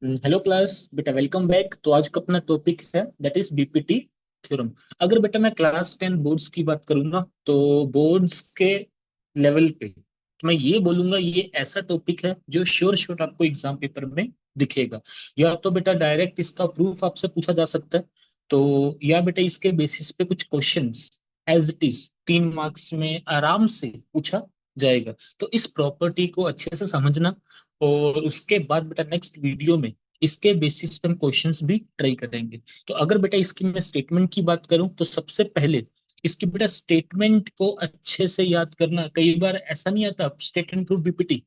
Hello class बेटा, welcome back. तो आज का अपना टॉपिक है दैट इज बीपीटी थ्योरम। अगर बेटा मैं क्लास 10 बोर्ड्स की बात करूँ ना, तो बोर्ड्स के लेवल पे तो मैं ये बोलूंगा, ये ऐसा टॉपिक है जो श्योर श्योर आपको एग्जाम पेपर में दिखेगा। या तो बेटा डायरेक्ट इसका प्रूफ आपसे पूछा जा सकता है, तो या बेटा इसके बेसिस पे कुछ questions as it is 3 marks में आराम से पूछा जाएगा। तो इस प्रॉपर्टी को अच्छे से समझना, और उसके बाद बेटा नेक्स्ट वीडियो में इसके बेसिस पे हम क्वेश्चंस भी ट्राई करेंगे। तो अगर बेटा इसकी मैं स्टेटमेंट की बात करूं, तो सबसे पहले इसकी बेटा स्टेटमेंट को अच्छे से याद करना। कई बार ऐसा नहीं आता स्टेटमेंट प्रूफ बीपीटी,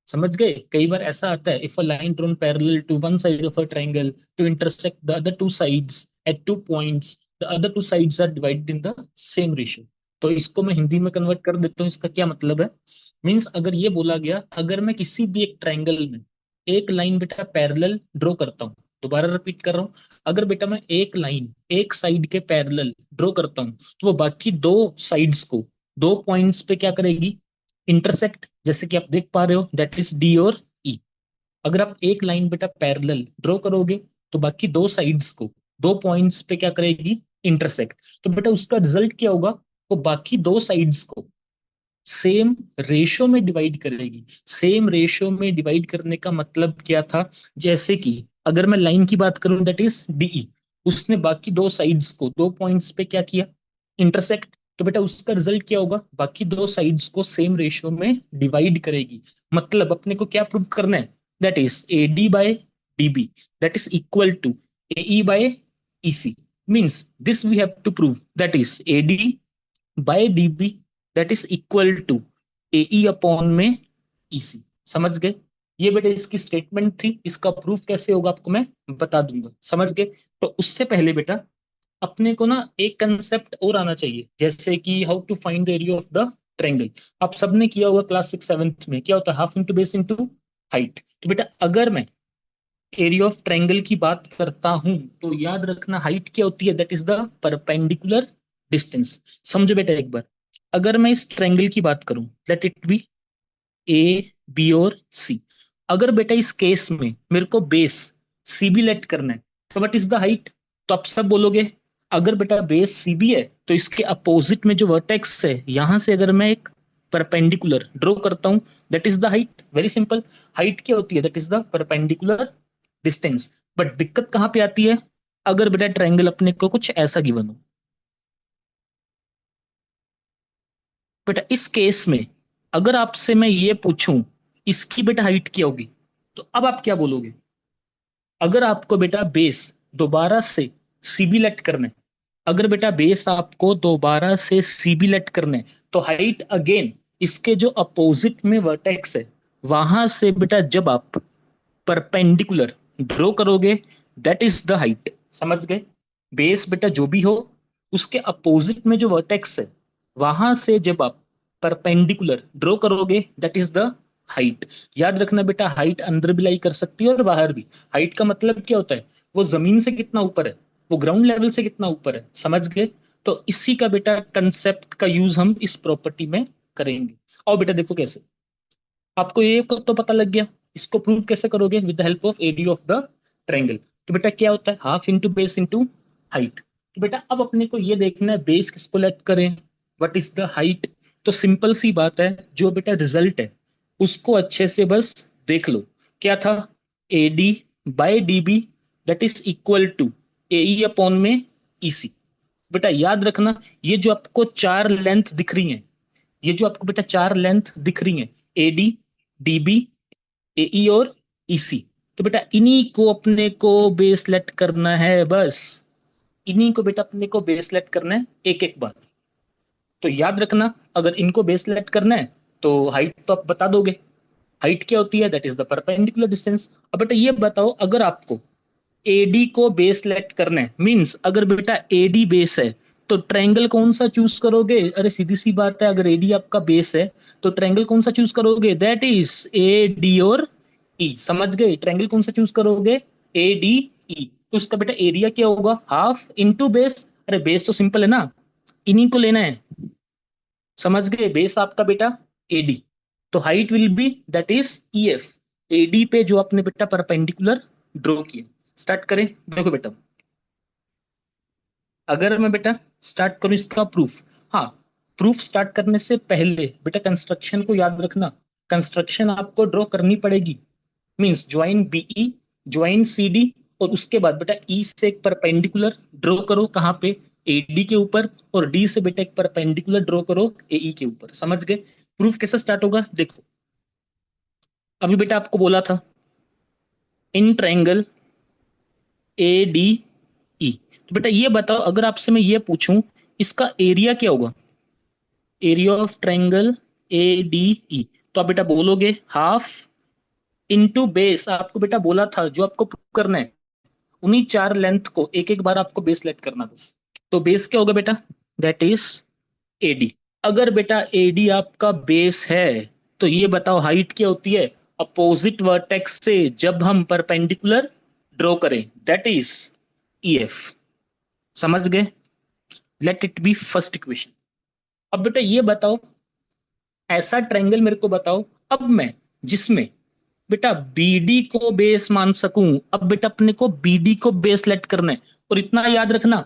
समझ गए? कई बार ऐसा आता है, if a line drawn parallel to one side of a triangle to intersect the other two sides at two points, the other two sides are divided in the same ratio. तो इसको मैं हिंदी में कन्वर्ट कर देता हूँ। इसका क्या मतलब है? मीन्स अगर ये बोला गया, अगर मैं किसी भी एक ट्रायंगल में एक लाइन बेटा पैरेलल ड्रॉ करता हूँ, दोबारा रिपीट कर रहा हूँ, अगर बेटा मैं एक लाइन एक साइड के पैरेलल ड्रॉ करता हूँ, तो वो बाकी दो साइड्स को दो पॉइंट्स पे क्या करेगी? इंटरसेक्ट। जैसे कि आप देख पा रहे हो, दैट इज डी और ई। अगर आप एक लाइन बेटा पैरेलल ड्रॉ करोगे, तो बाकी दो साइड्स को दो पॉइंट्स पे क्या करेगी? इंटरसेक्ट। तो बेटा उसका रिजल्ट क्या होगा? वो बाकी दो साइड्स को सेम रेशियो में डिवाइड करेगी। सेम रेशियो में डिवाइड करने का मतलब क्या था? जैसे कि अगर मैं लाइन की बात करूं, दैट इज डीई, उसने बाकी दो साइड्स को दो पॉइंट्स पे क्या किया? इंटरसेक्ट। तो बेटा उसका रिजल्ट क्या होगा? बाकी दो साइड्स को सेम रेशियो में डिवाइड करेगी। मतलब अपने को क्या प्रूव करना है? That is A D by D B that is equal to A E by E C. Means this we have to prove, that is A D by D B that is equal to A E upon में E सी। समझ गए? ये बेटा इसकी statement थी। इसका proof कैसे होगा आपको मैं बता दूंगा। समझ गए? तो उससे पहले बेटा अपने को ना एक कंसेप्ट और आना चाहिए, जैसे कि how to find the area of the triangle. आप सबने किया होगा क्लास 6 7 में, क्या होता है? Half into base into height. तो बेटा अगर मैं एरिया ऑफ ट्रायंगल की बात करता हूं, तो याद रखना हाइट क्या होती है? That is the perpendicular distance. समझो बेटा एक बार, अगर मैं इस ट्रायंगल की बात करूं, let it be A B और सी। अगर बेटा इस केस में मेरे को बेस सी बी लेट करना है, तो व्हाट इज द हाइट? तो आप सब बोलोगे, अगर बेटा बेस सी बी है, तो इसके अपोजिट में जो वर्टेक्स है, यहां से अगर मैं एक परपेंडिकुलर ड्रॉ करता हूं, that is the height. Very simple. Height क्या होती है? That is the perpendicular distance. But दिक्कत कहां पे आती है? अगर बेटा ट्रायंगल अपने को कुछ ऐसा गिवन हो, बेटा इस केस में अगर आपसे मैं ये पूछूं इसकी बेटा हाइट क्या होगी, तो अब आप क्या बोलोगे? अगर आपको बेटा बेस दोबारा से सीबी लेट करना है, अगर बेटा बेस आपको दोबारा से सीबी लेट करना है, तो हाइट अगेन इसके जो अपोजिट में वर्टेक्स है, वहां से बेटा जब आप परपेंडिकुलर ड्रॉ करोगे, दैट इज द हाइट। समझ गए? बेस बेटा जो भी हो, उसके अपोजिट में जो वर्टेक्स है, वहां से जब आप परपेंडिकुलर ड्रॉ करोगे, दैट इज द हाइट। याद रखना बेटा, हाइट अंदर भी लाई कर सकती है और बाहर भी। हाइट का मतलब क्या होता है? वो जमीन से कितना ऊपर है, वो ग्राउंड लेवल से कितना ऊपर है। समझ गए? तो इसी का बेटा कंसेप्ट का यूज हम इस प्रॉपर्टी में करेंगे। और बेटा देखो कैसे, आपको ये तो पता लग गया। इसको प्रूव कैसे करोगे? With the help of area of the triangle. तो बेटा क्या होता है? Half into base into height. तो बेटा अब अपने को ये देखना है बेस किसको लेट करें, व्हाट इज द हाइट। तो सिंपल सी बात है, जो बेटा रिजल्ट है उसको अच्छे से बस देख लो। क्या था? A D by D B that is equal to A E upon में ई सी। बेटा याद रखना, ये जो आपको चार लेंथ दिख रही है, ये जो आपको बेटा चार लेंथ दिख रही है, एडी, डीबी, एई और ईसी, तो बेटा इन्हीं को अपने को बेसलेट करना है बस। इन्हीं को बेटा अपने को बेसलेट करना है एक एक बार। तो याद रखना, अगर इनको बेसलेट करना है, तो हाइट तो आप बता दोगे। हाइट क्या होती है? That is the perpendicular distance. अब बेटा ये बताओ, अगर आपको एडी को बेस लेट करना है, मींस अगर बेटा एडी बेस है, तो ट्रायंगल कौन सा चूज करोगे? अरे सीधी सी बात है, अगर एडी आपका बेस है, तो ट्रायंगल कौन सा चूज करोगे? दैट इज ए डी और ई। समझ गए? ट्रायंगल कौन सा चूज करोगे? ए डी ई। तो उसका बेटा एरिया क्या होगा? Half into base. अरे बेस तो सिंपल है ना, इन्हीं को लेना है। समझ गए? बेस आपका बेटा एडी, तो height will be that is E F. AD पे जो आपने बेटा परपेंडिकुलर ड्रॉ किया। स्टार्ट करें। देखो बेटा, अगर मैं बेटा स्टार्ट करूं इसका प्रूफ, हाँ, प्रूफ स्टार्ट करने से पहले बेटा कंस्ट्रक्शन को याद रखना। कंस्ट्रक्शन आपको ड्रॉ करनी पड़ेगी। Means join BE, join CD, और उसके बाद बेटा ई से एक परपेंडिकुलर ड्रॉ करो कहाँ पे, एडी के ऊपर, और डी से बेटा एक परपेंडिकुलर ड्रॉ करो एई के ऊपर। समझ गए? प्रूफ कैसे स्टार्ट होगा देखो। अभी बेटा आपको बोला था इन ट्रायंगल ए डी ई, तो बेटा ये बताओ, अगर आपसे मैं ये पूछूं इसका एरिया क्या होगा, area of triangle A D ई, तो आप बेटा बोलोगे हाफ इनटू बेस। आपको बेटा बोला था जो आपको प्रूव करना है उन्हीं चार लेंथ को एक एक बार आपको बेस लेट करना बस। तो बेस क्या होगा बेटा, दैट इज एडी। अगर बेटा एडी आपका बेस है तो ये बताओ हाइट क्या होती है अपोजिट वर्टेक्स से जब हम परपेंडिकुलर ड्रॉ करें, दैट इज ईएफ। समझ गए? Late it B first equation. अब बेटा ये बताओ, ऐसा ट्रायंगल मेरे को बताओ अब मैं जिसमें बेटा बीडी को बेस मान सकूं। अब बेटा अपने को बीडी को बेस लेट करना है, और इतना याद रखना,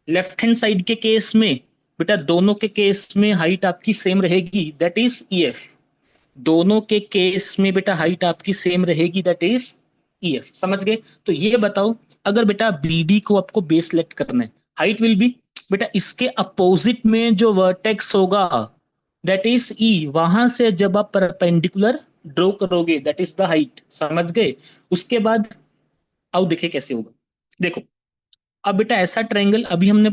लेफ्ट हैंड साइड के केस में बेटा दोनों के केस में हाइट आपकी सेम रहेगी, दैट इज ईएफ। दोनों के केस में बेटा हाइट आपकी सेम रहेगी, दैट इज ईएफ। समझ गए? तो ये बताओ, अगर बेटा बीडी को आपको बेस लेट करना है, हाइट विल बी बेटा इसके अपोजिट में जो वर्टेक्स होगा दैट इज ई, वहां से जब आप परपेंडिकुलर ड्रॉ करोगे दैट इज द हाइट। समझ गए? उसके बाद आओ देखे कैसे होगा। देखो, अब बेटा ऐसा ट्रायंगल अभी हमने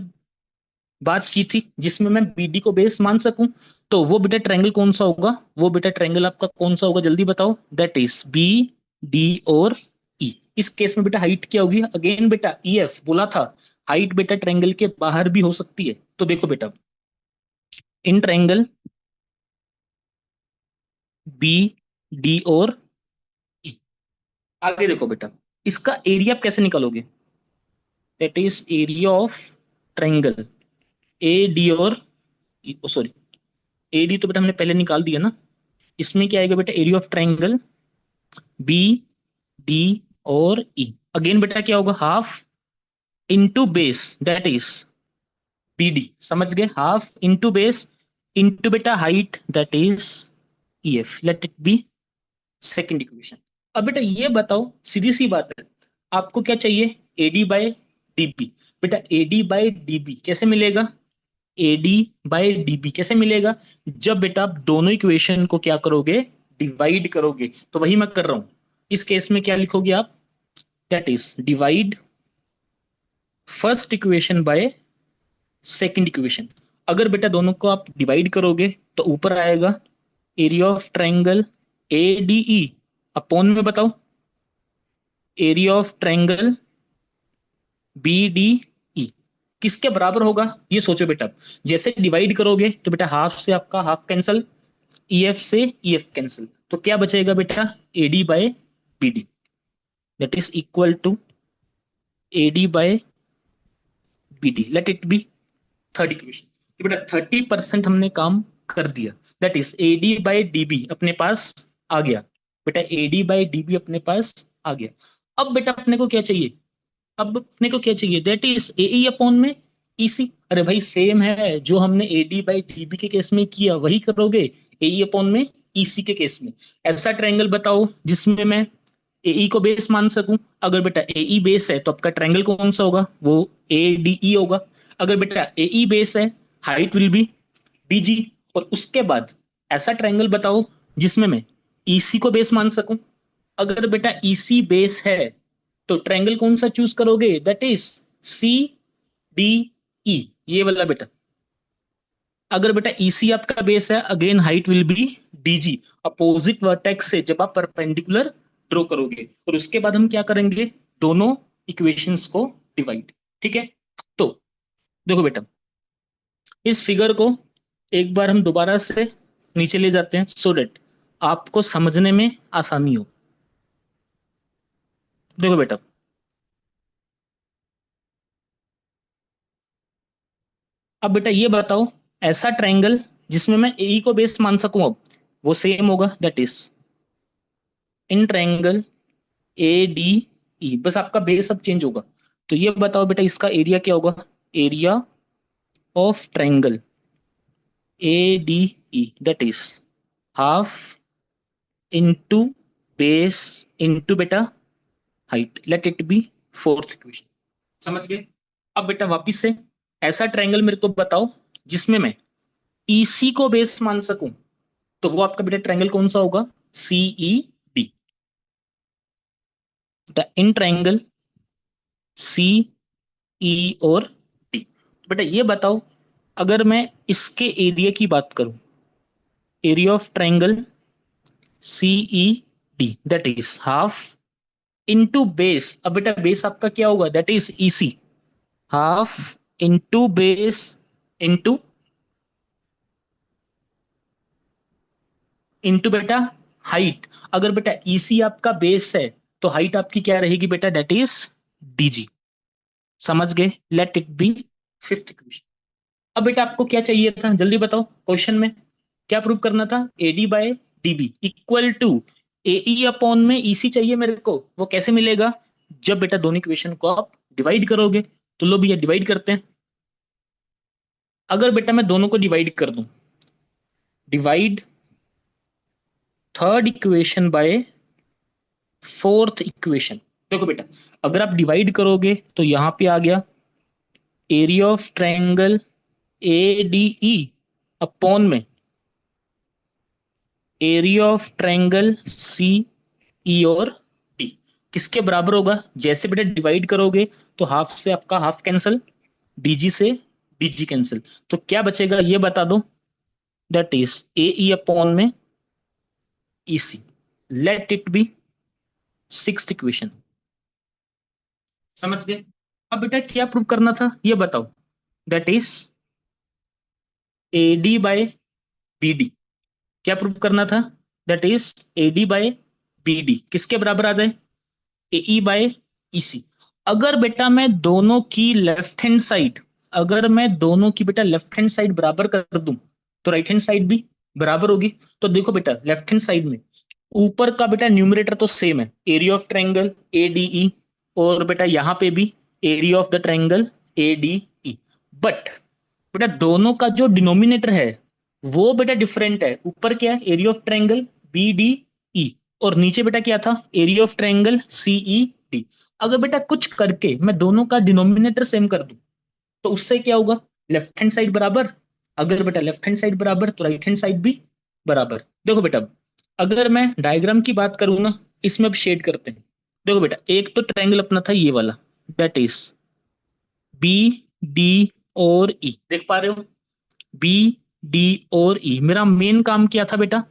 बात की थी जिसमें मैं बीडी को बेस मान सकूं, तो वो बेटा ट्रायंगल कौन सा होगा, वो बेटा ट्रायंगल आपका कौन सा होगा जल्दी बताओ, दैट इज बी डी और ई। इस केस में बेटा हाइट क्या होगी, अगेन बेटा ई एफ बोला था, हाइट बेटा ट्रायंगल के बाहर भी हो सकती है। तो देखो बेटा, इन ट्रायंगल बी डी और ई, आगे देखो बेटा इसका एरिया आप कैसे निकालोगे, that is area of triangle A D और सॉरी, ए डी तो बेटा हमने पहले निकाल दिया ना। इसमें क्या आएगा बेटा, area of triangle B D और ई। अगेन बेटा क्या होगा, half into base that is B D. समझ गए? हाफ इनटू बेस इनटू बेटा height that is E F. Let it be second equation. अब बेटा ये बताओ, सीधी सी बात है, आपको क्या चाहिए, एडी बाय डीबी। बेटा एडी बाय डीबी कैसे मिलेगा, एडी बाय डीबी कैसे मिलेगा, जब बेटा आप दोनों इक्वेशन को क्या करोगे, डिवाइड करोगे। तो वही मैं कर रहा हूं। इस केस में क्या लिखोगे आप, that is divide first equation by second equation. अगर बेटा दोनों को आप डिवाइड करोगे तो ऊपर आएगा area of triangle A D E upon में बताओ area of triangle B D E, किसके बराबर होगा ये सोचो बेटा। जैसे डिवाइड करोगे तो बेटा हाफ से आपका हाफ कैंसल, ई एफ से ई एफ कैंसिल, तो क्या बचेगा बेटा, AD by BD, that is equal to AD by BD. Let it be third equation. बेटा 30% हमने काम कर दिया, that is AD by DB अपने पास आ गया। बेटा एडी बाय डीबी अपने पास आ गया। अब बेटा अपने को क्या चाहिए, अब अपने को क्या चाहिए, दैट इज एई अपॉन में ईसी। अरे भाई सेम है, जो हमने एडी बाई डीबी के केस में किया वही करोगे एई अपॉन में ईसी के केस में। ऐसा ट्रायंगल बताओ जिसमें मैं एई को बेस मान सकूं। अगर बेटा एई बेस है तो आपका ट्रायंगल कौन सा होगा, वो ए डी ई होगा। अगर बेटा एई बेस है, हाइट विल बी डीजी। और उसके बाद ऐसा ट्रायंगल बताओ जिसमें मैं ईसी को बेस मान सकूं। अगर बेटा ईसी बेस है तो ट्रायंगल कौन सा चूज करोगे, that is C D E, ये वाला बेटा। अगर बेटा ईसी आपका बेस है, again height will be DG, opposite vertex से जब आप परपेंडिकुलर ड्रॉ करोगे। और उसके बाद हम क्या करेंगे, दोनों इक्वेशंस को डिवाइड। ठीक है? तो देखो बेटा, इस फिगर को एक बार हम दोबारा से नीचे ले जाते हैं सो डेट आपको समझने में आसानी हो। देखो बेटा, अब बेटा ये बताओ, ऐसा ट्रायंगल जिसमें मैं ए को बेस मान सकूं, अब वो सेम होगा that is in triangle A D ई, बस आपका बेस अब चेंज होगा। तो ये बताओ बेटा इसका एरिया क्या होगा? Area of triangle A D E that is half into base into बेटा height, let it be fourth equation. समझ गए? अब बेटा वापिस से ऐसा ट्रायंगल मेरे को बताओ जिसमें मैं ईसी को बेस मान सकूं, तो वो आपका बेटा ट्रायंगल कौन सा होगा? CE D. The in triangle C E और डी। बेटा ये बताओ, अगर मैं इसके एरिया की बात करूं, area of triangle CE D that is half into base. अब बेटा बेस आपका क्या होगा? That is EC, half into base into into बेटा हाइट। अगर बेटा ईसी आपका बेस है तो हाइट आपकी क्या रहेगी बेटा? That is DG. समझ गए? Late it B fifth equation. अब बेटा आपको क्या चाहिए था, जल्दी बताओ। क्वेश्चन में क्या प्रूव करना था? AD by DB equal to AE upon में ईसी चाहिए मेरे को। वो कैसे मिलेगा? जब बेटा दोनों इक्वेशन को आप डिवाइड करोगे। तो लो भैया डिवाइड करते हैं। अगर बेटा मैं दोनों को डिवाइड कर दूं, divide third equation by fourth equation. देखो बेटा अगर आप डिवाइड करोगे तो यहां पे आ गया area of triangle A D E upon में area of triangle C E और डी। किसके बराबर होगा? जैसे बेटा डिवाइड करोगे तो हाफ से आपका हाफ कैंसिल, डीजी से डीजी कैंसिल, तो क्या बचेगा ये बता दो। That is A E upon में E C. Let it be sixth equation. समझ गए? अब बेटा क्या प्रूव करना था ये बताओ। That is A D by B D. क्या प्रूव करना था? That is A D by B D किसके बराबर आ जाए? A E by E C. अगर बेटा मैं दोनों की लेफ्ट हैंड साइड, अगर मैं दोनों की बेटा लेफ्ट हैंड साइड बराबर कर दूं तो राइट हैंड साइड भी बराबर होगी। तो देखो बेटा लेफ्ट हैंड साइड में ऊपर का बेटा न्यूमरेटर तो सेम है, area of triangle A D E, और बेटा यहाँ पे भी area of the triangle A D E. But बेटा दोनों का जो डिनोमिनेटर है वो बेटा डिफरेंट है। ऊपर क्या है? Area of triangle B D E, और नीचे बेटा क्या था? Area of triangle CE D. अगर बेटा कुछ करके मैं दोनों का डिनोमिनेटर सेम कर दूं तो उससे क्या होगा? लेफ्ट हैंड साइड बराबर। अगर बेटा लेफ्ट हैंड साइड बराबर तो राइट हैंड साइड भी बराबर। देखो बेटा अगर मैं डायग्राम की बात करूँ ना, इसमें अब शेड करते हैं। देखो बेटा एक तो ट्रायंगल अपना था ये वाला, दैट इज बी डी और ई, देख पा रहे हो? बी डी और ई, मेरा मेन काम क्या था बेटा?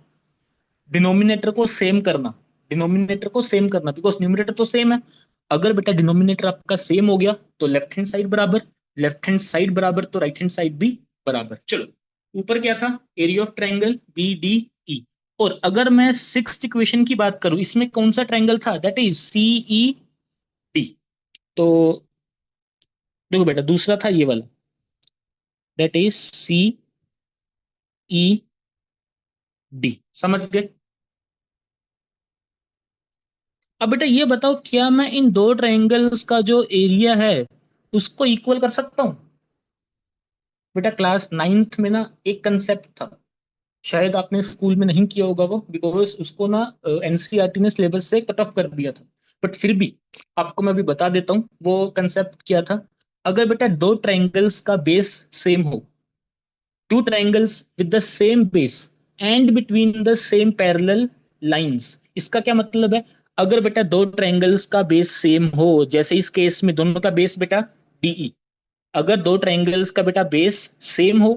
डिनोमिनेटर को सेम करना, डिनोमिनेटर को सेम करना, बिकॉज न्यूमिनेटर तो सेम है। अगर बेटा डिनोमिनेटर आपका सेम हो गया तो लेफ्ट हैंड साइड बराबर, लेफ्ट हैंड साइड बराबर तो राइट हैंड साइड भी बराबर। चलो ऊपर क्या था? Area of triangle B D E. और अगर मैं सिक्स्थ इक्वेशन की बात करूं, इसमें कौन सा ट्रायंगल था? That is C E D. तो देखो बेटा दूसरा था ये वाला, that is C E D. समझ गए? अब बेटा ये बताओ क्या मैं इन दो ट्रायंगल्स का जो एरिया है उसको इक्वल कर सकता हूं? बेटा क्लास नाइन्थ में ना एक कंसेप्ट था, शायद आपने स्कूल में नहीं किया होगा वो, बिकॉज उसको ना एनसीईआरटी ने सिलेबस से कट ऑफ कर दिया था। बट फिर भी आपको मैं अभी बता देता हूँ वो कंसेप्ट क्या था। अगर बेटा दो ट्रायंगल्स का बेस सेम हो, two triangles with the same base and between the same parallel lines, इसका क्या मतलब है? अगर बेटा दो ट्रायंगल्स का बेस सेम हो, जैसे इस केस में दोनों का बेस बेटा डीई, अगर दो ट्रायंगल्स का बेटा बेस सेम हो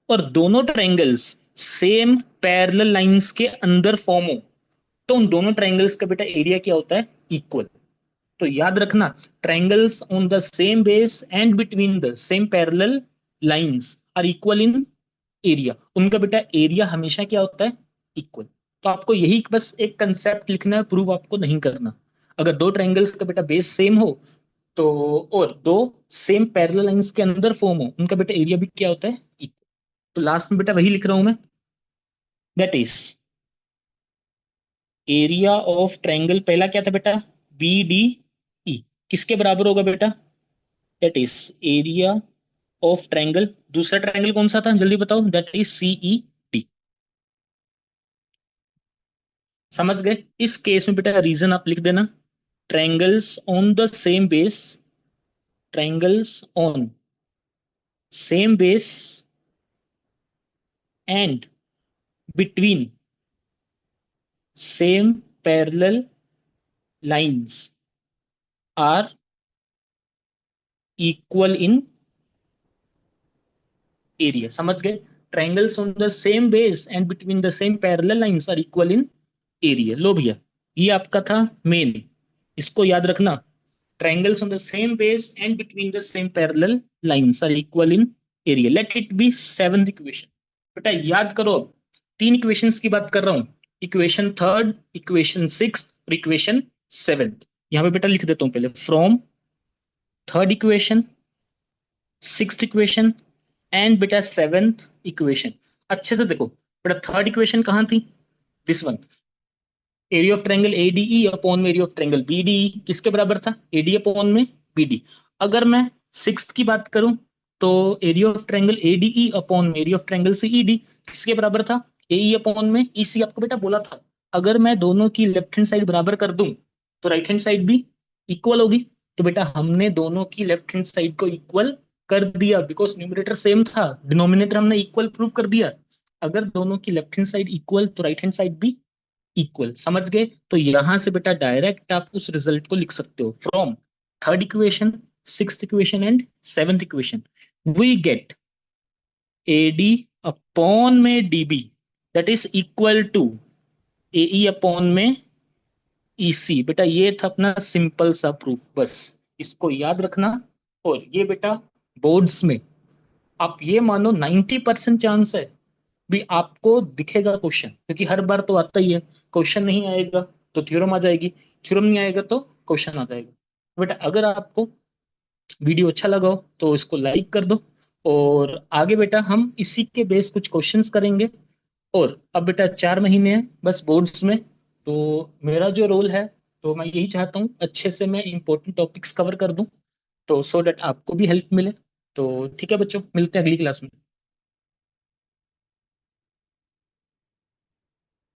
और दोनों ट्रायंगल्स सेम पैरेलल लाइंस के अंदर फॉर्म हो, तो उन दोनों ट्रायंगल्स का बेटा एरिया क्या होता है? इक्वल। तो याद रखना, triangles on the same base and between the same parallel lines are equal in area. उनका बेटा एरिया हमेशा क्या होता है? इक्वल। तो आपको यही बस एक कंसेप्ट लिखना है, प्रूव आपको नहीं करना। अगर दो ट्रायंगल्स का बेटा बेस सेम हो तो, और दो सेम पैरेलल लाइंस के अंदर फॉर्म हो, उनका बेटा एरिया भी क्या होता है? इक्वल। तो लास्ट में बेटा वही लिख रहा हूं मैं, that is area of triangle पहला क्या था बेटा, बी डी ई, किसके बराबर होगा बेटा, that is area of triangle. दूसरा ट्रायंगल कौन सा था जल्दी बताओ, दैट इज सीई डी। समझ गए। इस केस में बेटा रीजन आप लिख देना, triangles on the same base, triangles on same base and between same parallel lines are equal in area। समझ गए। Triangles on the same base and between the same parallel lines are equal in area. लो भैया, ये आपका था main, इसको याद रखना। Triangles on the same base and between the same parallel lines are equal in area, let it be seventh equation. बेटा याद करो, अब तीन इक्वेशंस की बात कर रहा हूं, इक्वेशन थर्ड, इक्वेशन सिक्स और इक्वेशन सेवेंथ। यहां पे बेटा लिख देता हूं पहले, from third equation, sixth equation and बेटा सेवेंथ इक्वेशन। अच्छे से देखो बेटा, थर्ड इक्वेशन कहां थी, this one, area of triangle ADE upon में एरिया ऑफ ट्रायंगल बीडीई किसके बराबर था, एडी अपॉन में बीडी। अगर मैं सिक्स्थ की बात करूं तो area of triangle ADE upon में एरिया ऑफ ट्रायंगल सीईडी किसके बराबर था, एई अपॉन में ईसी। आपको बेटा बोला था अगर मैं दोनों की लेफ्ट हैंड साइड बराबर कर दूं तो राइट हैंड साइड भी इक्वल होगी। तो बेटा हमने दोनों की लेफ्ट हैंड साइड को इक्वल कर दिया, बिकॉज न्यूमरेटर सेम था, डिनोमिनेटर हमने इक्वल प्रूव कर दिया। अगर दोनों की लेफ्ट हैंड साइड इक्वल तो राइट हैंड साइड भी इक्वल। समझ गए। तो यहां से बेटा डायरेक्ट आप उस रिजल्ट को लिख सकते हो, from third equation, sixth equation and seventh equation we get AD upon में DB that is equal to AE upon में ईसी। बेटा ये था अपना सिंपल सा प्रूफ, बस इसको याद रखना। और ये बेटा बोर्ड्स में आप ये मानो 90% चांस है भी आपको दिखेगा क्वेश्चन, क्योंकि हर बार तो आता ही है, क्वेश्चन नहीं आएगा तो थ्योरम आ जाएगी, थ्योरम नहीं आएगा तो क्वेश्चन आ जाएगा। बेटा अगर आपको वीडियो अच्छा लगा हो तो इसको लाइक कर दो, और आगे बेटा हम इसी के बेस कुछ क्वेश्चंस करेंगे। और अब बेटा 4 महीने हैं बस बोर्ड्स में, तो मेरा जो रोल है, तो मैं यही चाहता हूँ अच्छे से मैं इंपॉर्टेंट टॉपिक्स कवर कर दूं, तो सो दैट आपको भी हेल्प मिले। तो ठीक है बच्चों, मिलते हैं अगली क्लास में।